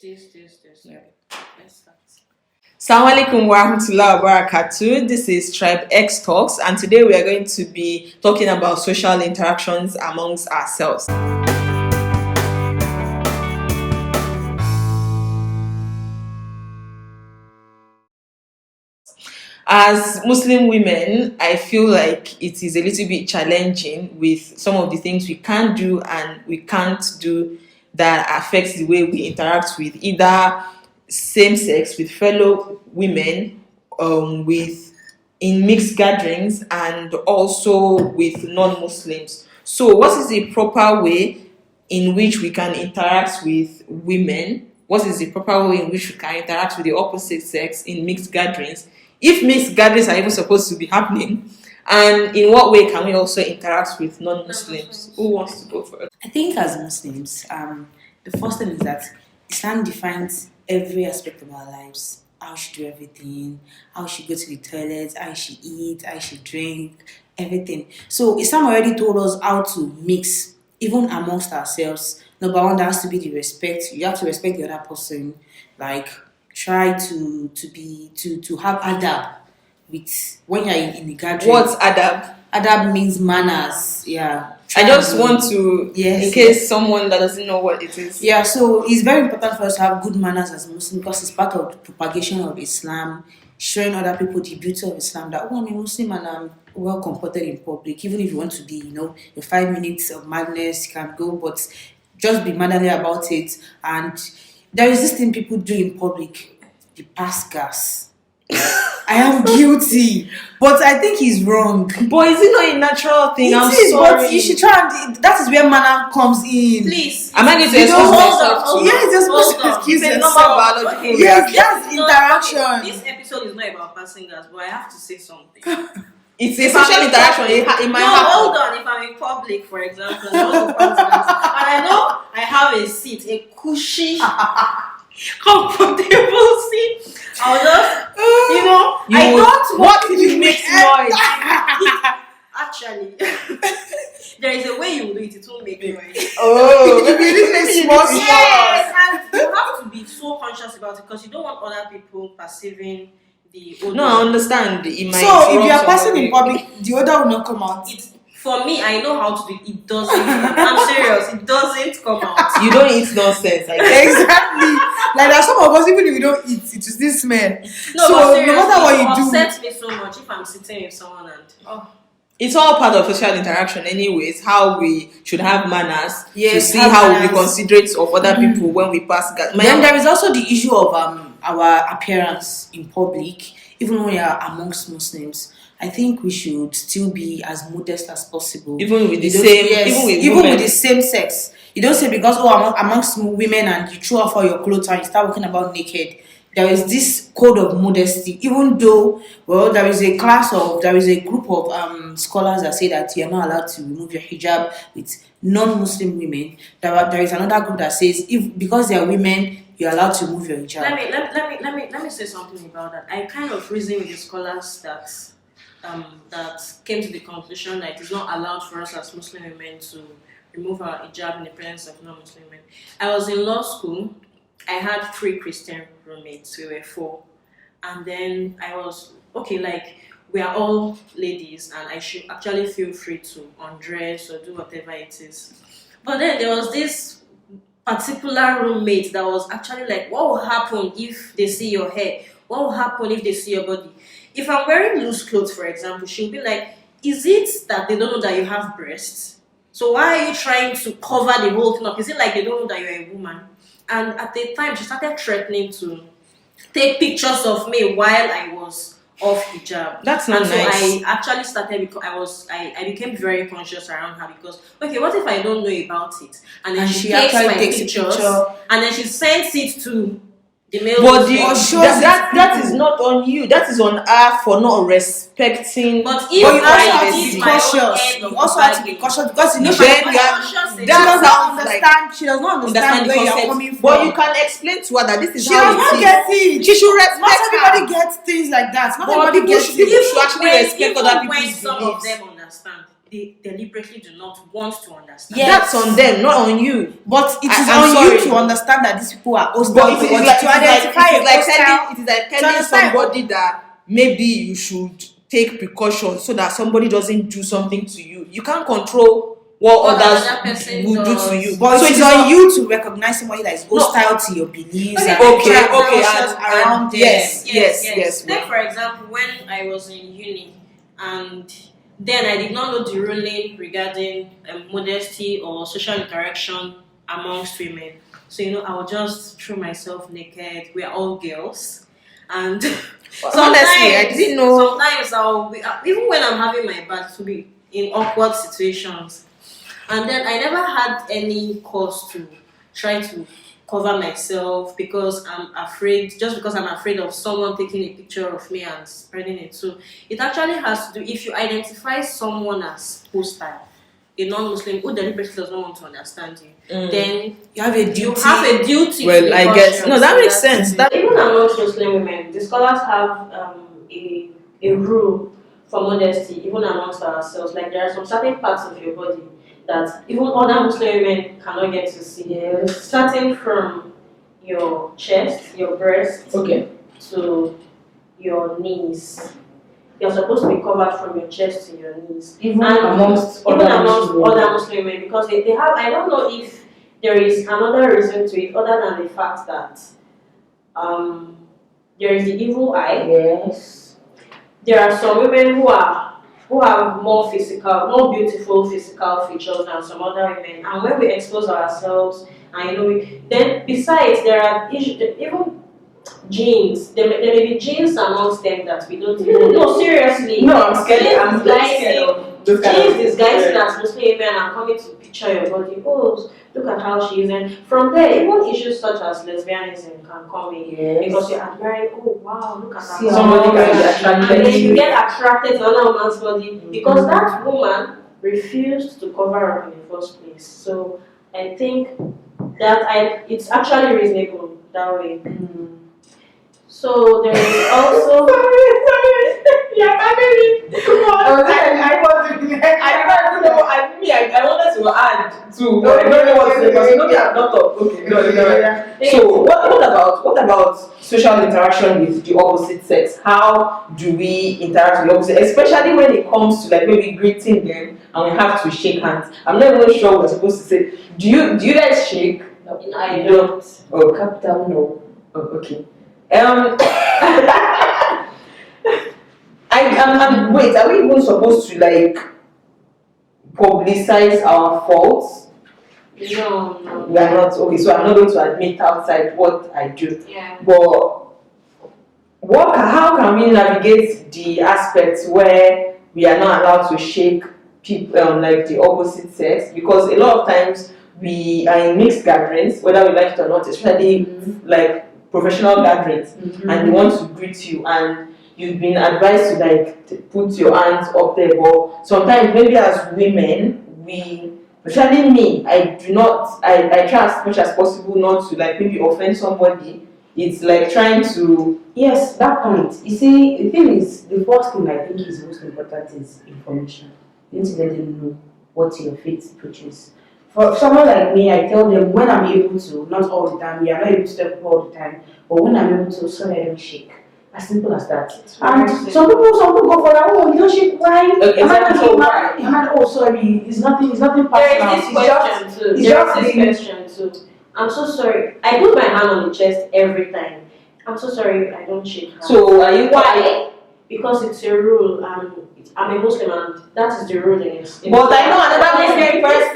This. Yeah. Let's start. Assalamu alaikum wa rahmatullahi wa barakatuh. This is TribeXTalks, and today we are going to be talking about social interactions amongst ourselves. As Muslim women, I feel like it is a little bit challenging with some of the things we can do and we can't do that affects the way we interact with either same sex, with fellow women, with in mixed gatherings, and also with non-Muslims. So, what is the proper way in which we can interact with women? What is the proper way in which we can interact with the opposite sex in mixed gatherings? If mixed gatherings are even supposed to be happening, and in what way can we also interact with non-Muslims? Who wants to go first? I think as Muslims, the first thing is that Islam defines every aspect of our lives. How she do everything, how she go to the toilet, how she eat, how she drink, everything. So Islam already told us how to mix, even amongst ourselves. Number one, there has to be the respect. You have to respect the other person. Like try to have adab with when you're in the gathering. What's adab? Adab means manners. Yeah. I just want to, Yes, in case someone that doesn't know what it is. Yeah, so it's very important for us to have good manners as Muslims because it's part of the propagation of Islam, showing other people the beauty of Islam, that, oh, I'm a Muslim and I'm well comported in public. Even if you want to be, your 5 minutes of madness, you can go, but just be mannerly about it. And there is this thing people do in public, the pass gas. I am guilty, but I think he's wrong. But is it not a natural thing? It is, but you should try and that is where manner comes in. Please. Am I going to excuse myself? Yes, you're supposed to excuse It's a yourself. normal biological Yes, reaction. that's interaction. This episode is not about passing gas, but I have to say something. It's a social interaction. It might happen. Hold on. If I'm in public, for example, and I want to pass gas, and I know I have a seat, a cushy, comfortable seat, I'll just, I don't What if you make noise? Actually, there is a way you do it. It won't make noise. Oh, You really make small Yes, and you have to be so conscious about it because you don't want other people perceiving the odor. No, I understand. It might So if rub you are passing somebody. in public, the odor will not come out. For me, I know how to do it. It doesn't. I'm serious. It doesn't come out. You don't eat nonsense. I guess. Exactly. Like there are some of us, even if we don't eat, it is this smell. No, So, but seriously, no matter what it you do- upsets me so much if I'm sitting with someone and It's all part of social interaction, anyways. How we should have manners to Yes, see have how we be manners. considerate of other people when we pass gas. Then there is also the issue of our appearance in public, even when we are amongst Muslims. I think we should still be as modest as possible. Even with the You don't- same, yes, even with women. the same sex. You don't say because amongst women and you throw off all your clothes and you start walking about naked. There is this code of modesty, even though there is a group of scholars that say that you are not allowed to remove your hijab with non-Muslim women. There is another group that says because they are women, you are allowed to remove your hijab. let me say something about that. I kind of reason with the scholars that came to the conclusion that it is not allowed for us as Muslim women to remove our hijab in the presence of non-Muslim men. I was in law school. I had 3 Christian roommates. We were 4, and then I was we are all ladies, and I should actually feel free to undress or do whatever it is. But then there was this particular roommate that was actually like, what will happen if they see your hair? What will happen if they see your body? If I'm wearing loose clothes, for example, she'll be like, is it that they don't know that you have breasts? So why are you trying to cover the whole thing up? Is it like they don't know that you're a woman? And at the time, she started threatening to take pictures of me while I was off hijab. That's not and so nice. I actually started because I became very conscious around her because what if I don't know about it? And then she takes actually my takes a pictures picture. and then she sends it to the male. But that is not on you. That is on her for not respecting. But But you also have to privacy. be cautious. You also have to be cautious because Then she you have- does that not sounds understand. She does not understand the where you are concept. coming from. But you can explain to her that this is She how does it not is. get it. She should respect Not everybody her. gets things like that. Not But everybody people gets should- people it. should actually respect other when people's some beliefs. of them understand, they deliberately do not want to understand. Yes. That's on them, not on you. But it is I'm on sorry. you to understand that these people are hostile. But it is like to identify a hostile. it is like telling understand- somebody that maybe you should take precautions so that somebody doesn't do something to you. You can't control what another others person will do does. to you. But so it is on you to recognize somebody that is hostile to your beliefs and Okay, cautious and around them. yes. Take for example, when I was in uni, and then I did not know the ruling regarding modesty or social interaction amongst women. So I would just throw myself naked. We are all girls, and Honestly, I didn't know. Sometimes I'll be, even when I'm having my bath, to be in awkward situations, and then I never had any cause to try to cover myself because I'm afraid, just because I'm afraid of someone taking a picture of me and spreading it. So it actually has to do, if you identify someone as hostile, a non-Muslim who deliberately does not want to understand you, then You have a duty. you have a duty. Well, to be I guess cautious. that makes sense. That Even amongst Muslim women, the scholars have a rule for modesty, even amongst ourselves. Like there are some certain parts of your body that even other Muslim women cannot get to see. Starting from your chest, your breast, to your knees. You're supposed to be covered from your chest to your knees. Even amongst other Muslim women, because they have, I don't know if there is another reason to it other than the fact that there is the evil eye. Yes. There are some women who have more beautiful physical features than some other women, and when we expose ourselves, and then besides there are even genes. There may be genes amongst them that we don't even know. Seriously. No, I'm scared. I'm scared of those kind of Genes disguising as Muslim women and coming to picture your body. Oh, look at how she is. And from there, even issues such as lesbianism can come in. Yes. Because you're admiring, oh wow, look at that. Somebody can be attracted And then to you you. get attracted to another woman's body because that woman refused to cover up in the first place. So I think that it's actually reasonable that way. So there is also. Yeah, Come on. I wanted to add to. No, I don't know what to say because maybe I'm not up. Okay, no. So what about social interaction with the opposite sex? How do we interact with the opposite, especially when it comes to like maybe greeting them and we have to shake hands? I'm not even sure we're supposed to say. Do you guys shake? No, I don't. Oh, capital no. Oh, okay. Wait, are we even supposed to like publicize our faults? No. We are not. Okay, so I'm not going to admit outside what I do. Yeah. But how can we navigate the aspects where we are not allowed to shake people like the opposite sex? Because a lot of times we are in mixed gatherings, whether we like it or not, especially like professional gatherings, and they want to greet you, and you've been advised to like to put your hands up there. But sometimes maybe as women, especially me, I try as much as possible not to like maybe offend somebody. It's like trying to. Yes, that point. You see, the thing is, the first thing I think is most important is information. You need to let them know what your faith preaches. For someone like me, I tell them when I'm able to, not all the time, we are not able to tell people all the time, but when I'm able to, sorry, I don't shake. As simple as that. And some people go for that, oh, you don't shake, why? Oh, sorry, it's nothing personal. There is this question too. I'm so sorry. I put my hand on the chest every time. I'm so sorry, I don't shake hands. So are you why? Because it's a rule. I'm a Muslim and that is the rule in it. But I know another Muslim person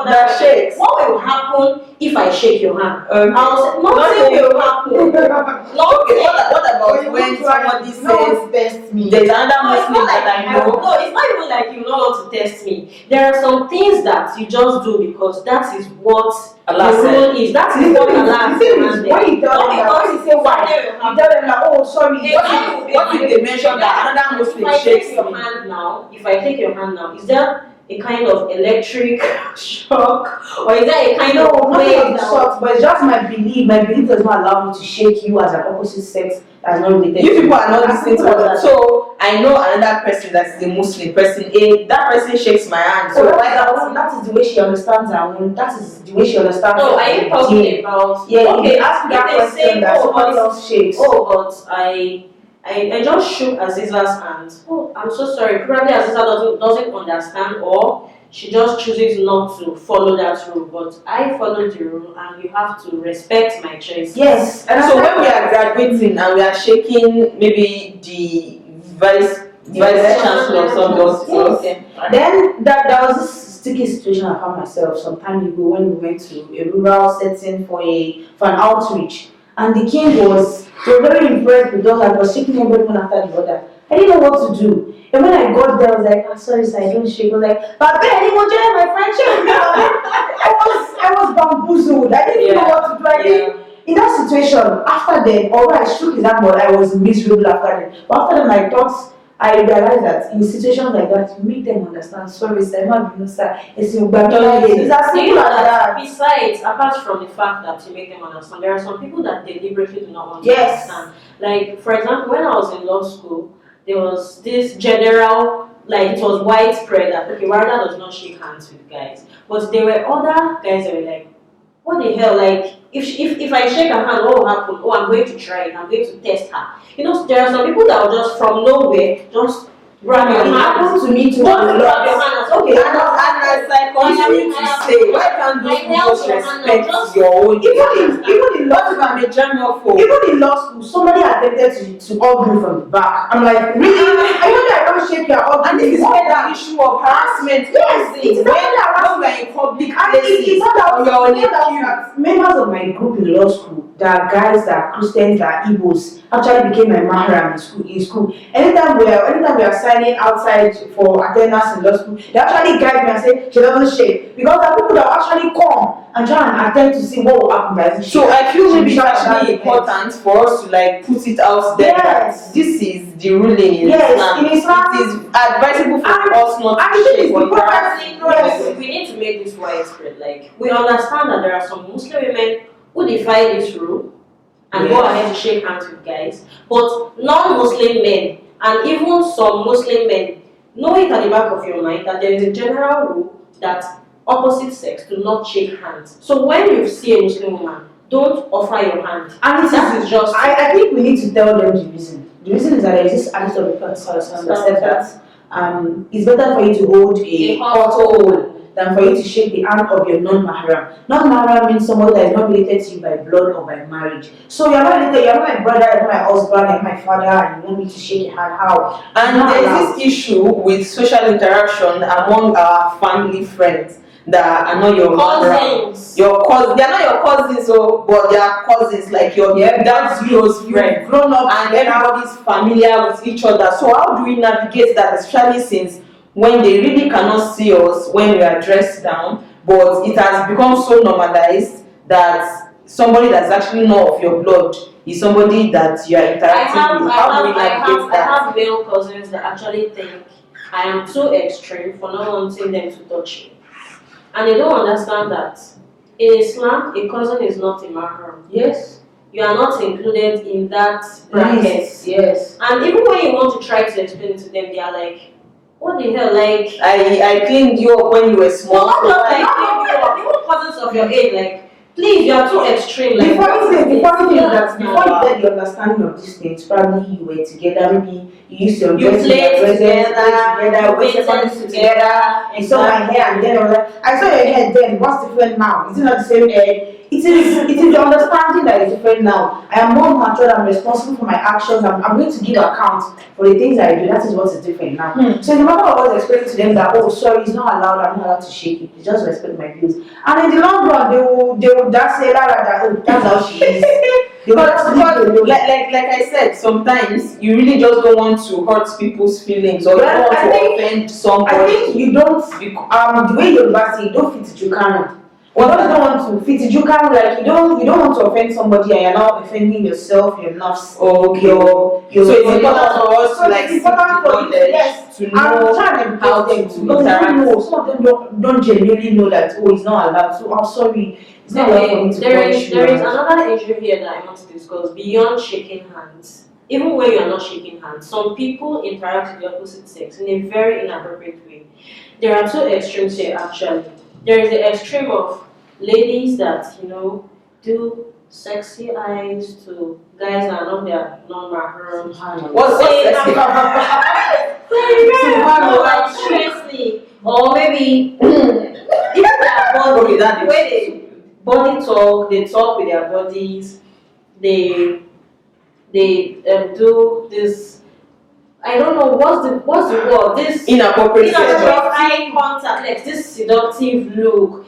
that shakes. What will happen if I shake your hand? Okay. I'll say, nothing will happen. Okay, what about when somebody says me? There's another Muslim that I know. No, it's not even like you don't want to test me. There are some things that you just do because that is what Allah the rule is. That is what Allah said. Why you tell them that? You say why? You tell them that, oh, sorry. What if they mention that another Muslim shakes If I take your hand now, is there a kind of electric shock, or is there a kind No, of not wave of the that sort, but it's just my belief. My belief does not allow me to shake you as an opposite sex that's not related. You to people are not me. listening to what. So I know another person that is a Muslim person. That person shakes my hand. So So why that not? that is the way she understands her own. That is the way she understands. No, are you talking about? Yeah, okay, you ask me that if they question say, that oh, somebody but, else shakes. oh, but I just shook Aziza's hand. Oh, I'm so sorry. Probably Aziza doesn't understand, or she just chooses not to follow that rule. But I followed the rule, and you have to respect my choice. Yes, and So when we are graduating and we are shaking maybe the vice chancellor of some Yes. okay. Then there was this sticky situation I found myself some time ago when we went to a rural setting for an outreach, and the king they were very impressed with us. I was shaking everyone one after the other. I didn't know what to do. And when I got there, I was like, sorry, sir, I don't shake. I was like, but Ben, you join my friendship now. I was bamboozled. I didn't know what to do. I didn't. In that situation, after then, although I shook his hand, but I was miserable after then. But after then, I realized that in situations like that, make them understand. Sorry, sir, it's as simple as that. Besides, apart from the fact that you make them understand, there are some people that deliberately do not want to Yes. understand. Like, for example, when I was in law school, there was this general, like, it was widespread that, okay, Warda does not shake hands with guys. But there were other guys that were like, what the hell, like, if I shake her hand, what will happen? Oh, I'm going to try it, I'm going to test her. You know, there are some people that will just from nowhere just grab your It hand. happened to me too. Just grab your hand and say, okay, And as I continue to say, why can't those people just respect your own? Even in What if I'm a germaphobe? Even in law school, somebody attempted to hug me from the back. I'm like, really? I don't shake your hug. And this is where the issue of harassment Yes, it is when harassment. we are in public And places. it's not that you're on a that members of my group in law school, that are guys, that are Christians, that are Igbos, actually became my mahram in school. Anytime we are signing outside for attendance in law school, they actually guide me and say she doesn't shake. Because there are people that will actually come and try and attempt to see what will happen by this. So I feel maybe it's actually important for us to like put it out there that this is the ruling in Islam. In Islam. It is advisable for us not to shake or yes, we need to make this widespread. Like, we understand that there are some Muslim women who defy this rule and go ahead to shake hands with guys, but non-Muslim men and even some Muslim men know it at the back of your mind that there is a general rule that opposite sex do not shake hands. So when you see a Muslim woman, don't offer your hand. And that is just. I think we need to tell them the reason. The reason is that there is this hadith of the Prophet that said that it's better for you to hold a hot coal than for you to shake the hand of your non-mahram. Non-mahram means somebody that is not related to you by blood or by marriage. So you're not related, you're not my brother, you're not my husband, you're my father, and you want me to shake your hand. How? And there's this issue with social interaction among our family friends that are not your cousins. Your cousins, they're not your cousins, but they are cousins, like your dad's close friend. Grown up and everybody's familiar with each other. So how do we navigate that, especially since when they really cannot see us when we are dressed down, but it has become so normalized that somebody that's actually not of your blood is somebody that you are interacting with. How do we navigate that? I have male cousins that actually think I am too extreme for not wanting them to touch me. And they don't understand that in Islam, a cousin is not a mahram. Yes. You are not included in that bracket. Yes. And even when you want to try to explain it to them, they are like, what the hell? Like, I cleaned you up when you were small. No, not just like cleaned you up. Even cousins of your age, like, please, you are too extreme. Like, the funny thing is that before you get the understanding of these things, probably you were together, maybe you used to played together, went secondary together, and saw my hair, and then I saw your hair then. What's different now? Is it not the same hair? It is the understanding that is different now. I am more mature, I'm responsible for my actions, I'm going to give account for the things I do. That is what is different now. So no matter what I was explaining to them that, oh sorry, it's not allowed, I'm not allowed to shake it, you just respect my views. And in the long run they will just say that, oh, that's how she is. Because like I said, sometimes you really just don't want to hurt people's feelings or you don't want to offend somebody. I think you don't the way you're you don't fit it, you cannot. Or you don't want to fit it. You can't like you don't want to offend somebody and you're now offending yourself, your nerves. Okay. Your So it's important for us so to like it's important for you to, yes, to and know try and how educate them to to know. interact. Know. Some of them don't genuinely know that it's not allowed. So I'm sorry, it's not allowed for me to punish you. There is another issue here that I want to discuss beyond shaking hands. Even when you are not shaking hands, some people interact with the opposite sex in a very inappropriate way. There are two extremes here actually. There is the extreme of ladies that, do sexy eyes to guys that are not their non-mahram. What's sexy? Seriously. Or maybe even their body, the way they body talk, they talk with their bodies, they do this. I don't know what's the word. This Inappropriate eye contact, like this seductive look.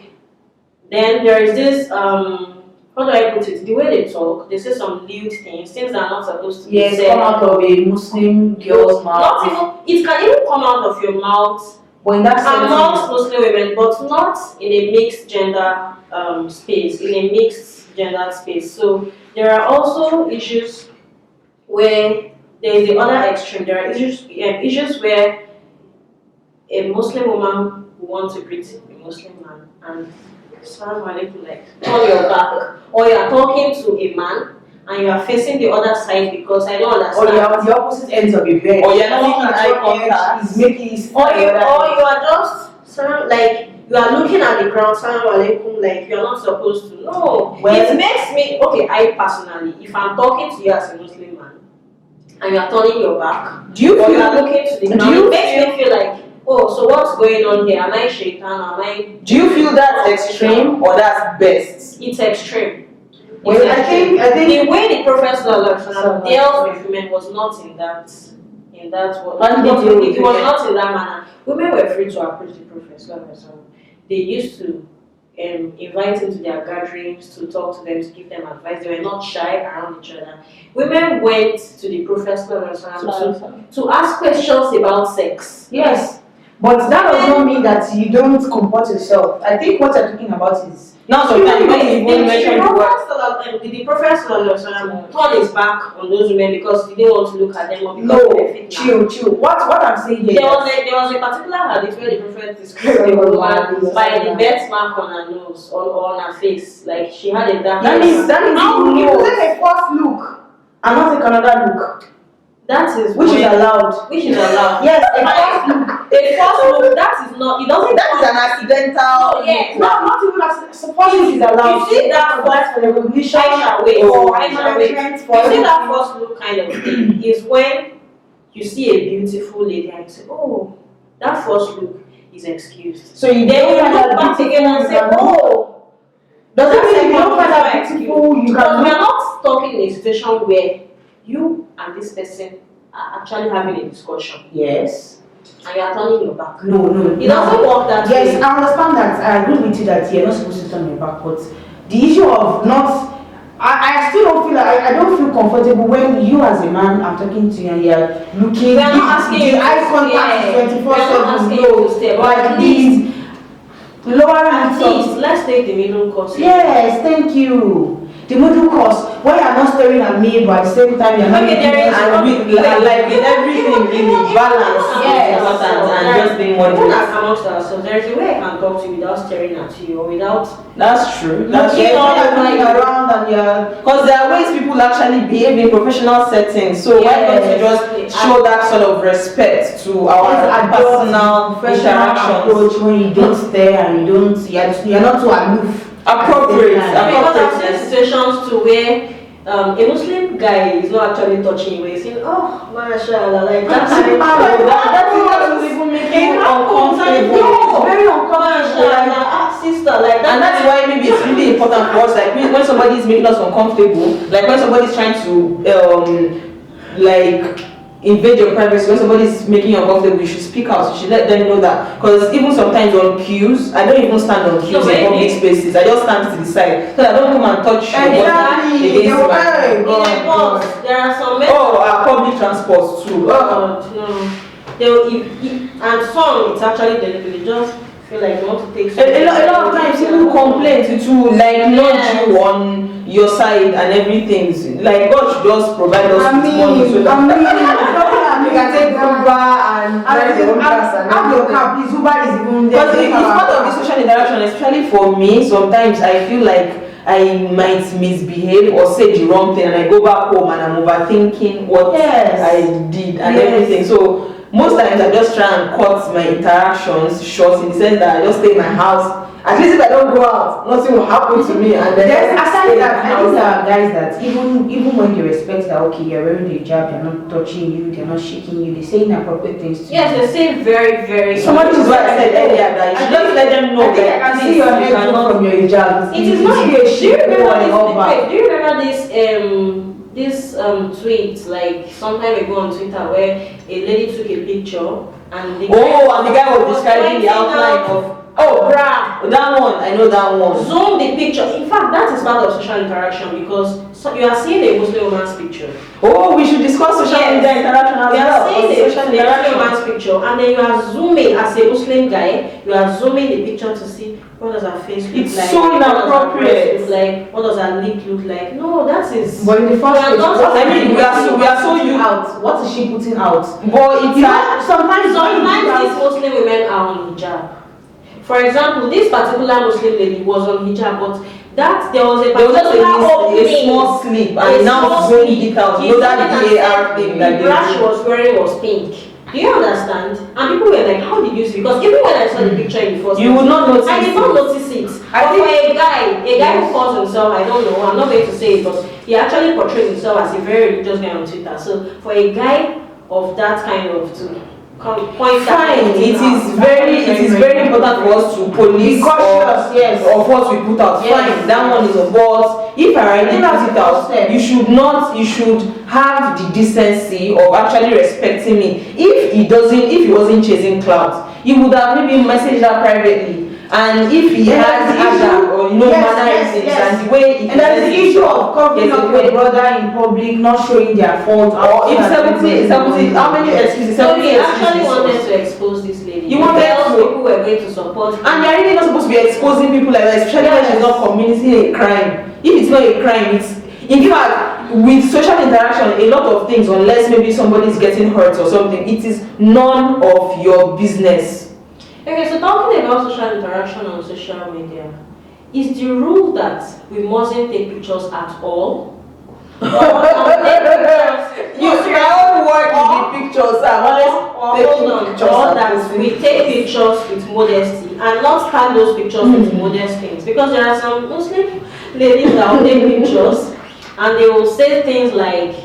Then there is this how do I put it? The way they talk, they say some lewd things that are not supposed to be said. Come out of a Muslim girl's mouth. Not even, it can even come out of your mouth. But in that amongst Muslim women, but not in a mixed gender space. In a mixed gender space. So there are also issues where there is the other extreme. There are issues where a Muslim woman will want to greet a Muslim man and Assalamu alaikum, like on your back, or you are talking to a man and you are facing the other side because I don't understand. Or you are on the opposite ends of the bed. Or you're not making eye contact. Or you are just like you are looking at the ground, Assalamu alaikum, like you are not supposed to. No, it makes me okay. I personally, if I'm talking to you as a Muslim man and you are turning your back, you are looking to the ground, it makes me feel like, oh, so what's going on here? Am I shaitan? Do you feel that's extreme or that's best? It's extreme. Well, I think the way the Prophet dealt with women was not in that world. It was not in that manner. Women were free to approach the Prophet. They used to invite him to their gatherings, to talk to them, to give them advice. They were not shy around each other. Women went to the Prophet to ask questions about sex. Yes. But that does not mean that you don't comport yourself. I think what you're talking about is now sometimes you don't even mention the word. The Prophet turned his back on those women because he didn't want to look at them or because they were fit. Chill. What I'm saying here, there was a particular hadith where the Prophet described a woman by the birthmark on her nose or on her face, like she had a dark. That means you take a first look and not take another look. That is which is allowed. Yes, a first look. That is not. It doesn't. That is an accidental. Yes. No, not even as first look is allowed. You see that first recognition. You see that first look kind of thing is when you see a beautiful lady and you say, oh, that first look is excused. So you then you look back again and say, oh, does that mean you don't find that beautiful? You can. We are not talking in a situation where you and this person are actually having a discussion. Yes. And you are turning your back. No. It doesn't work that way. Yes, I understand that. I agree with you that you're not supposed to turn your back, but the issue of not, I still don't feel like, I don't feel comfortable when you as a man are talking to you and you're looking. We are not asking you eye contact is 24/7. Like these lower at least, let's take the middle course. Yes, thank you. The middle course, where you are not staring at me, but at the same time you are not there is like with everything in balance. Yes, and just being one. Even amongst ourselves, there is a way I can talk to you without staring at you or without. That's true. That's true. Looking around and you're. Because there are ways people actually behave in professional settings. So why don't you just show that sort of respect to our personal approach when you don't stare and you're not too aloof. Appropriate. Because I've seen situations to where a Muslim guy is not actually touching you, he's saying, oh, mashallah, like that even making uncomfortable. It's very uncomfortable. Sister, like that. And that's why maybe it's really important for us, like when somebody is making us uncomfortable, like when somebody is trying to invade your privacy, when somebody is making you uncomfortable, you should speak out. You should let them know that. Because even sometimes on queues, I don't even stand on queues in public spaces. I just stand to the side. So I don't come and touch you. There are some public transports too. No. And some it's actually deliberately just feel like you want to take A lot of times people complain to like not you on your side and everything. Like God should just provide us with money so that you can take Uber and drive your own cars and have your car, please. Uber is even there. Because it's part of the social interaction, especially for me. Sometimes I feel like I might misbehave or say the wrong thing, and I go back home and I'm overthinking what I did and everything. So most times I just try and cut my interactions short in the sense that I just stay in my house. At least if I don't go out, nothing will happen to me. And then aside that, I think there are guys that even when they respect that, okay, you're wearing the hijab, they're not touching you, they're not shaking you, they say inappropriate things to you. Yes, they say very, very. Somebody is what I said earlier that you should just let them know. I think I can see your head from your hijab. It is not. Do you remember this tweet like some time ago on Twitter where a lady took a picture and the guy was describing the outline of. Oh, bruh, that one, I know that one. Zoom the picture. In fact, that is part of social interaction because you are seeing a Muslim woman's picture. Oh, we should discuss social media interaction as well. You are seeing a Muslim woman's picture and then you are zooming as a Muslim guy, you are zooming the picture to see what does her face look it's like. It's so inappropriate. What does her lip look like? No, that is. But in the first place, we are so used out. What is she putting out? But it's sometimes these Muslim women are on hijab. For example, this particular Muslim lady was on hijab, but there was a small slip and now zoning it out. You know that DAR thing that the bra she was wearing was pink. Do you understand? And people were like, how did you see? Because even when I saw the picture in the first you would not notice I did not notice it. But for a guy who calls himself, I don't know, I'm not going to say it, but he actually portrayed himself as a very religious guy on Twitter. So for a guy of that kind of fine, it is very important for us to police of what we put out. Fine, that one is but if I already put it out, you should have the decency of actually respecting me. If he wasn't chasing clout, he would have maybe messaged her privately. And if he has adab or mannerisms and the way and there's the issue of covering up your brother in public, not showing their fault. Or if 70, how many excuses? So he actually wanted to expose this lady. You wanted people were going to support him. And they're really not supposed to be exposing people like that, especially when she's not committing a crime. If it's not a crime, it's in fact with social interaction, a lot of things, unless maybe somebody's getting hurt or something, it is none of your business. Okay, so talking about social interaction on social media, is the rule that we mustn't take pictures at all? You can work with the pictures or that we take pictures with modesty and not scan those pictures with modest things. Because there are some Muslim ladies that will take pictures and they will say things like,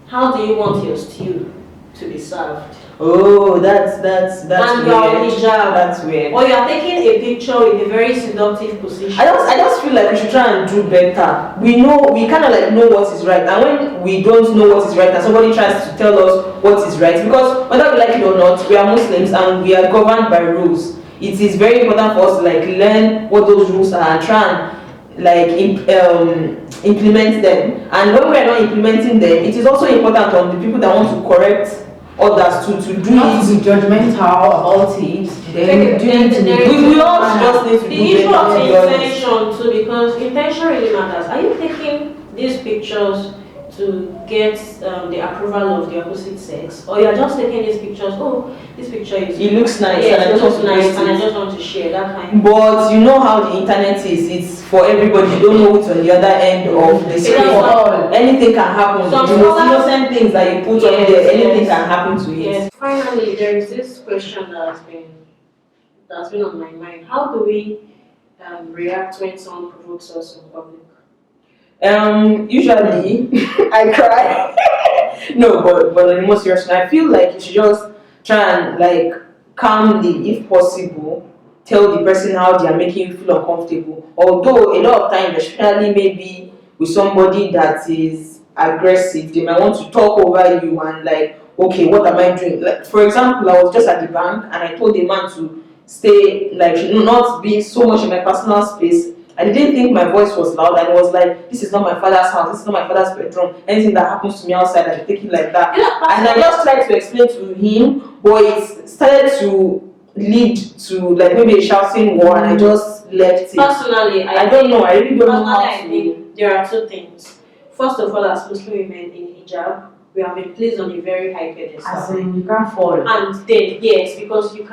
how do you want your stew to be served? Oh, that's and weird. You're on hijab. That's weird. Or you're taking a picture with a very seductive position. I just feel like we should try and do better. We kind of like know what is right, and when we don't know what is right, and somebody tries to tell us what is right, because whether we like it or not, we are Muslims and we are governed by rules. It is very important for us to like learn what those rules are and try and like implement them. And when we are not implementing them, it is also important on the people that want to correct others to do not it. To be judgmental about it. We all just need to the do issue of better. intention too, because intention really matters. Are you taking these pictures to get the approval of the opposite sex, or you are just taking these pictures? Oh, this picture is. It looks nice, yes, and I it just looks want to nice, post and I it. just want to share that kind. But you know how the internet is. It's for everybody. You don't know what's on the other end of the screen. Anything can happen. The most innocent things that you put on there, anything can happen to it. Yes. Finally, there is this question that's been on my mind. How do we react when someone provokes us in public? Usually I cry. No, but on the most serious note, I feel like you should just try and like calmly, if possible, tell the person how they are making you feel uncomfortable. Although a lot of times, especially maybe with somebody that is aggressive, they might want to talk over you and like, okay, what am I doing? Like, for example, I was just at the bank and I told the man to stay, like, not be so much in my personal space. I didn't think my voice was loud, and it was like, this is not my father's house, this is not my father's bedroom. Anything that happens to me outside, I should take it like that. And I just tried to explain to him, but it started to lead to like maybe a shouting war, and I just left it. Personally, I don't know. I really don't know how I to. think there are two things. First of all, as Muslim women in hijab, we have been placed on a very high pedestal. As in, you can't fall. And then yes, because you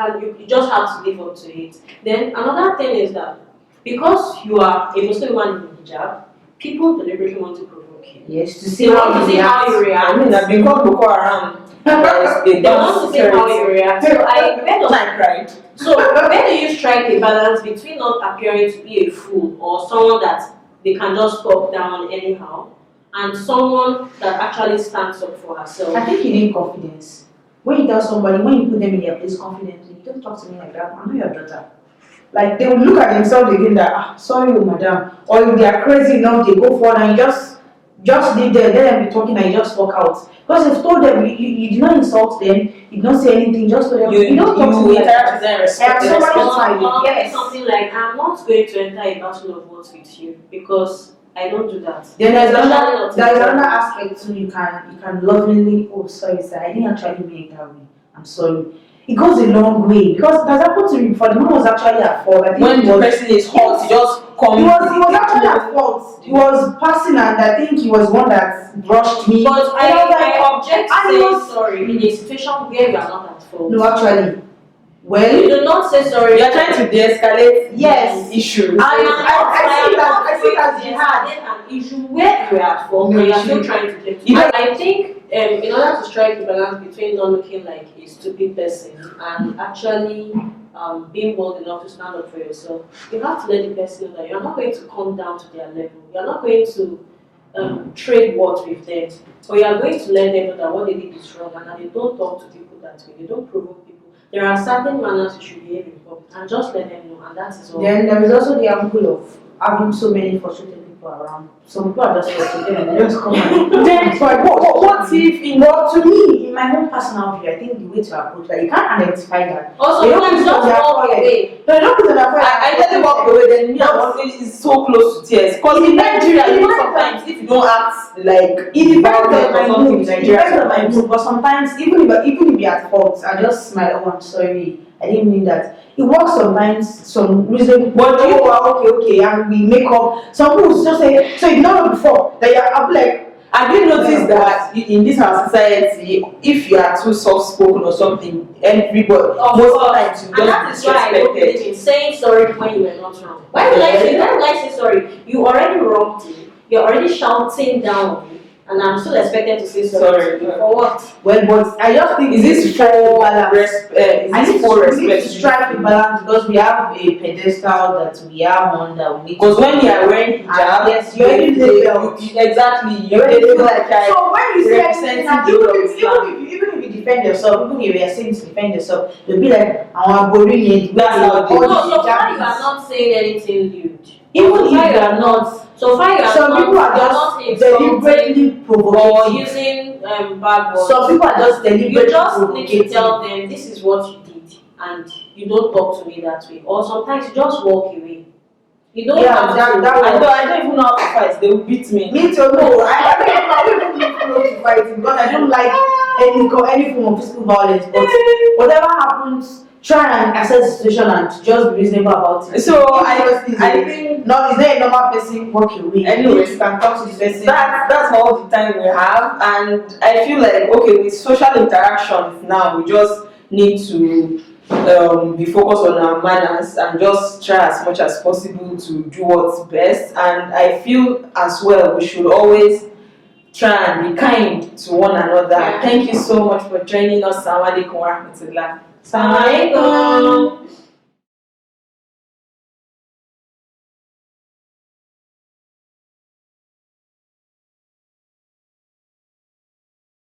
just have to live up to it. Then another thing is that because you are a Muslim woman in hijab, people deliberately want to provoke you. Yes, to see They want to see how you react. I mean, I've been called Boko Haram. They want to see how you react. So I cried. So where do you strike a balance between not appearing to be a fool or someone that they can just talk down anyhow, and someone that actually stands up for herself? I think you need confidence. When you tell somebody, when you put them in their place confidently, you don't talk to me like that. I'm not your daughter. Like, they will look at themselves again that, sorry, oh, madam. Or if they are crazy enough, they go forward and you just leave them, let them be talking and you just walk out. Because you've told them, you did not insult them, you did not say anything, just told them, you don't talk to me. Interact with them, respect them. Yes. Something like, I'm not going to enter a battle of words with you because I don't do that. Then there's another aspect too. You can lovingly, oh sorry sir, I didn't actually mean it that way. I'm sorry. It goes a long way because it has happened to me before. The man was actually at fault. I think when the person is hot, he just comes. He was actually at fault. He was passing, and I think he was one that brushed me. But I object to saying sorry in a situation where you are not at fault. No, actually. Well, you do not say sorry. You are trying to de-escalate issues. I see that you had an issue where you are at fault, but you are still trying to take. I think in order to strike a balance between not looking like a stupid person and actually being bold enough to stand up for yourself, you have to let the person know that you're not going to come down to their level. You're not going to trade words with them, but you are going to let them know that what they did is wrong and that they don't talk to people that way. They don't provoke people. There are certain manners you should behave in public, and just let them know, and that is all. Then there is also the angle of having so many frustrated people around. Some people are just frustrated and they just come and then what if to me, in my own personal view, I think the way to approach that, you can't identify that. Also, you don't just walk away. No, don't put it on I just walk away, then me and one is so close to tears. Because in Nigeria, you know, sometimes if you don't act like it depends on my mood. It depends on my mood. But sometimes, even if you're at fault, I just smile. Oh, I'm sorry. I didn't mean that. It works sometimes, some reason. But okay, and we make up. Some people just say, so you know before that you're like. Have you noticed that in this our society, if you are too soft-spoken or something, everybody, most of the times you just disrespected. Saying sorry when you were not wrong. Why would I say sorry? You already wronged me. You're already shouting down on me, and I'm still expected to say sorry. For what? Well, but I just think is this for respect? We need to strike the balance because we have a pedestal that we are on that we need. Because when you are wearing hijab, yes, you already exactly. You already feel like so when you say representing even if you defend yourself, even if you are saying to defend yourself, you'll be like, I want to boring. That's how you are not saying anything lewd. Even if you are not. So far, you are some not, people are just deliberately provocative or using bad words. Some people are just deliberately You just need to tell them this is what you did, and you don't talk to me that way. Or sometimes you just walk away. You don't have to. I don't even know how to fight. They will beat me. Me too. No, I don't even know to fight because I don't like any form of physical violence. But whatever happens, try and assess the situation and just be reasonable about it. So I think no, is there a normal person walk away? Anyways, you can talk to the person. That's all the time we have, and I feel like with social interactions now we just need to be focused on our manners and just try as much as possible to do what's best. And I feel as well we should always try and be kind to one another. Thank you so much for joining us. Assalamu alaikum wa rahmatullah. Assalamu alaikum.